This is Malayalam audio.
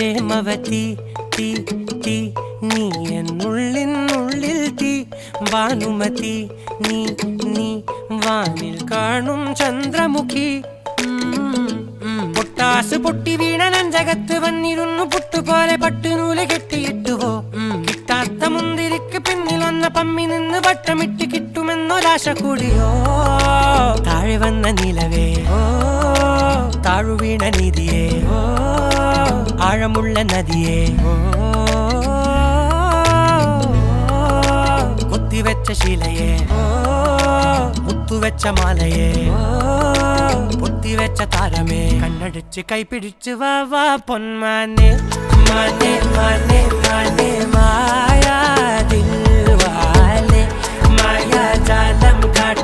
പ്രേമവതി തീ തീ നീ എന്നുള്ളിൽ തീ ഭാനുമതി നീ നീ വാനിൽ കാണും ചന്ദ്രമുഖി പൊട്ടാസ് പൊട്ടി വീണ നെഞ്ചകത്ത് വന്നിരുന്നു പുട്ടുപോലെ പട്ടുനൂല് കെട്ടിയിട്ടുവോ കിട്ടാത്ത മുന്തിരിക്ക് പിന്നിൽ വന്ന പമ്മി നിന്ന് വട്ടമിട്ട് കിട്ടുമെന്നൊരാശ കൂടിയോ താഴെ വന്ന നിലവേ താഴു വീണ നിധിയേ ആഴമുള്ള നദിയേ കൊത്തിവെച്ച ശിലയേ മുത്തുവെച്ച മാലയേ പൊത്തിവെച്ച താരമേ കണ്ണടിച്ച് കൈപിടിച്ച് വാ വാ പൊന്മാനെ മാനെ മാനെ മാനെ മായാ ദിൽവാലെ മായാ ജാലം കാട്ടി